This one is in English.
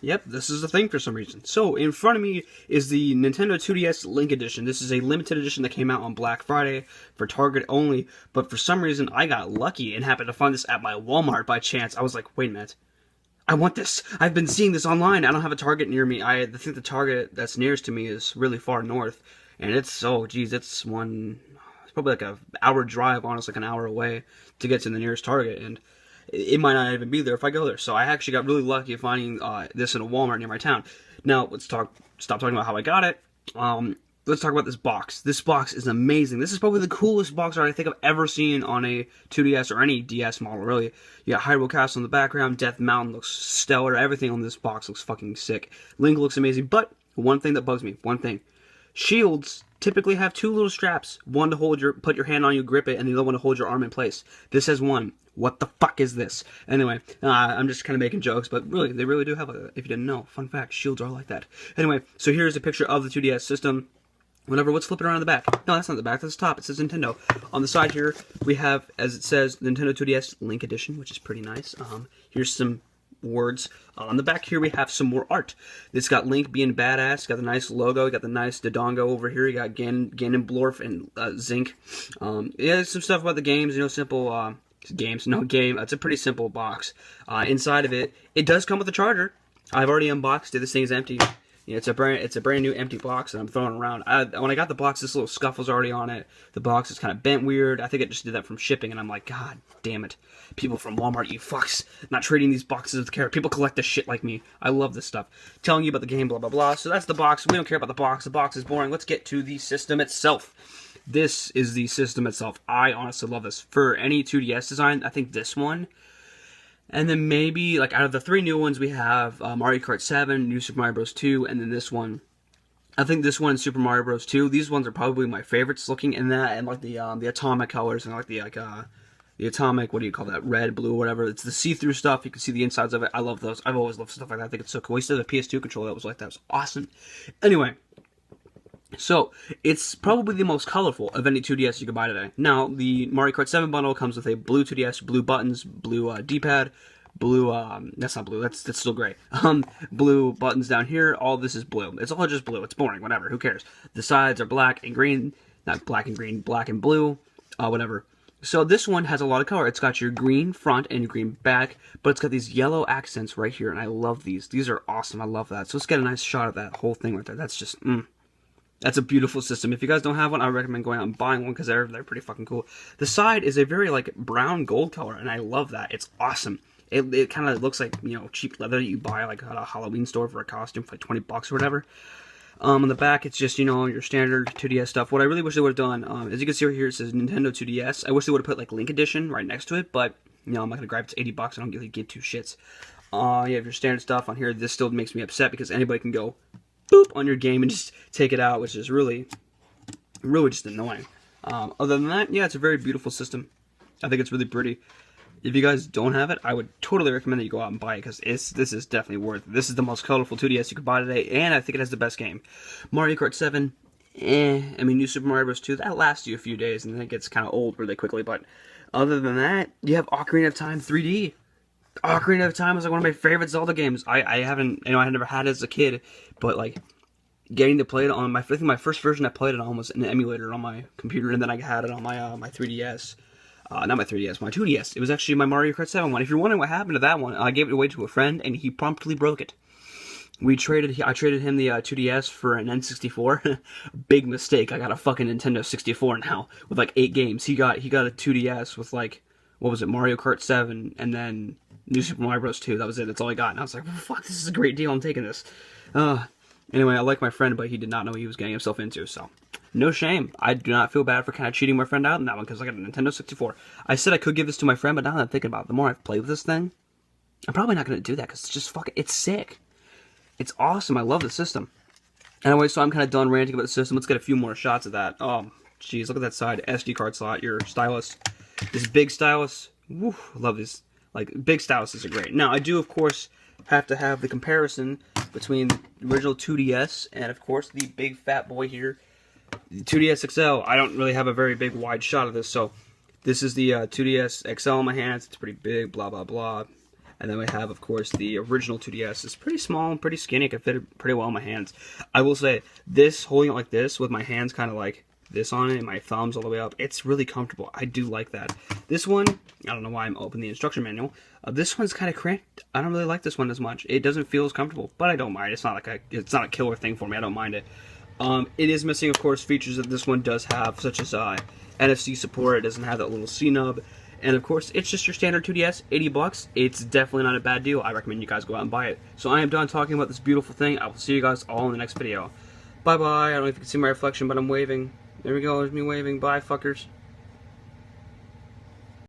Yep, this is a thing for some reason. So, in front of me is the Nintendo 2DS Link Edition. This is a limited edition that came out on Black Friday for Target only, but for some reason I got lucky and happened to find this at my Walmart by chance. I was like, wait a minute. I want this. I've been seeing this online. I don't have a Target near me. I think the Target that's nearest to me is really far north, and it's, oh geez, it's probably like an hour drive, honestly, like an hour away to get to the nearest Target, and it might not even be there if I go there. So I actually got really lucky finding this in a Walmart near my town. Now, stop talking about how I got it. Let's talk about this box. This box is amazing. This is probably the coolest box art I think I've ever seen on a 2DS or any DS model, really. You got Hyrule Castle in the background. Death Mountain looks stellar. Everything on this box looks fucking sick. Link looks amazing. But one thing that bugs me, one thing. Shields typically have two little straps. One to put your hand on you, grip it, and the other one to hold your arm in place. This has one. What the fuck is this? Anyway, I'm just kind of making jokes, but really, they really do have if you didn't know. Fun fact, shields are like that. Anyway, so here's a picture of the 2DS system. Whatever, what's flipping around the back? No, that's not the back, that's the top. It says Nintendo. On the side here, we have, as it says, Nintendo 2DS Link Edition, which is pretty nice. Here's some words. On the back here, we have some more art. It's got Link being badass. Got the nice logo. Got the nice Dodongo over here. You got Ganondorf and Zinc. Yeah, some stuff about the games. You know, simple games. No game. It's a pretty simple box. Inside of it, it does come with a charger. I've already unboxed it. This thing is empty. Yeah, it's a brand new empty box that I'm throwing around. When I got the box, this little scuffle's already on it. The box is kind of bent weird. I think it just did that from shipping, and I'm like, God damn it. People from Walmart, you fucks. Not trading these boxes with care. People collect this shit like me. I love this stuff. Telling you about the game, blah, blah, blah. So that's the box. We don't care about the box. The box is boring. Let's get to the system itself. This is the system itself. I honestly love this. For any 2DS design, I think this one. And then maybe, like, out of the three new ones, we have Mario Kart 7, New Super Mario Bros. 2, and then this one. I think this one and Super Mario Bros. 2, these ones are probably my favorites looking in that, and like the atomic colors, and like the atomic, what do you call that, red, blue, whatever. It's the see-through stuff. You can see the insides of it. I love those. I've always loved stuff like that. I think it's so cool. We used to have a PS2 controller that was like that. It was awesome. Anyway. So, it's probably the most colorful of any 2DS you can buy today. Now, the Mario Kart 7 bundle comes with a blue 2DS, blue buttons, blue D-pad, blue, that's not blue, that's still gray. Blue buttons down here, all this is blue. It's all just blue, it's boring, whatever, who cares. The sides are black and green, not black and green, black and blue, whatever. So this one has a lot of color. It's got your green front and your green back, but it's got these yellow accents right here, and I love these. These are awesome, I love that. So let's get a nice shot of that whole thing right there. That's just, That's a beautiful system. If you guys don't have one, I recommend going out and buying one because they're pretty fucking cool. The side is a very like brown gold color, and I love that. It's awesome. It kind of looks like, you know, cheap leather that you buy like at a Halloween store for a costume for like $20 or whatever. On the back, it's just, you know, your standard 2DS stuff. What I really wish they would have done, as you can see right here, it says Nintendo 2DS. I wish they would have put like Link Edition right next to it, but you know, I'm not gonna grab it. It's $80. I don't really give two shits. You have your standard stuff on here. This still makes me upset because anybody can go boop on your game and just take it out, which is really just annoying. Other than that, yeah, it's a very beautiful system. I think it's really pretty. If you guys don't have it, I would totally recommend that you go out and buy it because this is definitely worth it. This is the most colorful 2DS you could buy today, and I think it has the best game. Mario Kart 7, I mean, New Super Mario Bros. 2, that lasts you a few days, and then it gets kind of old really quickly, but other than that, you have Ocarina of Time 3D. Ocarina of Time is like one of my favorite Zelda games. I haven't, you know, I had never had it as a kid, but like getting to play it on I think my first version I played it on was an emulator on my computer, and then I had it on my my 3DS. Not my 3DS, my 2DS. It was actually my Mario Kart 7 one. If you're wondering what happened to that one, I gave it away to a friend, and he promptly broke it. I traded him the 2DS for an N64. Big mistake. I got a fucking Nintendo 64 now with like 8 games. He got a 2DS with like, what was it, Mario Kart 7, and then New Super Mario Bros. 2. That was it. That's all I got. And I was like, fuck, this is a great deal. I'm taking this. Anyway, I like my friend, but he did not know what he was getting himself into, so no shame. I do not feel bad for kind of cheating my friend out in that one because I got a Nintendo 64. I said I could give this to my friend, but now that I'm thinking about it, the more I've played with this thing, I'm probably not going to do that because it's just fucking, it's sick. It's awesome. I love the system. Anyway, so I'm kind of done ranting about the system. Let's get a few more shots of that. Oh, jeez, look at that side. SD card slot, your stylus. This big stylus. Woo, I love this. Like, big styluses are great. Now, I do, of course, have to have the comparison between the original 2DS and, of course, the big fat boy here, the 2DS XL. I don't really have a very big wide shot of this, so this is the 2DS XL in my hands. It's pretty big, blah, blah, blah. And then we have, of course, the original 2DS. It's pretty small and pretty skinny. It can fit pretty well in my hands. I will say, this, holding it like this, with my hands kind of like this on it, and my thumbs all the way up, it's really comfortable. I do like that. This one, I don't know why I'm opening the instruction manual. This one's kind of cramped. I don't really like this one as much. It doesn't feel as comfortable, but I don't mind. It's not a killer thing for me. I don't mind it. It is missing, of course, features that this one does have, such as NFC support. It doesn't have that little C nub. And of course, it's just your standard 2DS, 80 bucks. It's definitely not a bad deal. I recommend you guys go out and buy it. So I am done talking about this beautiful thing. I will see you guys all in the next video. Bye-bye. I don't know if you can see my reflection, but I'm waving. There we go. There's me waving. Bye, fuckers.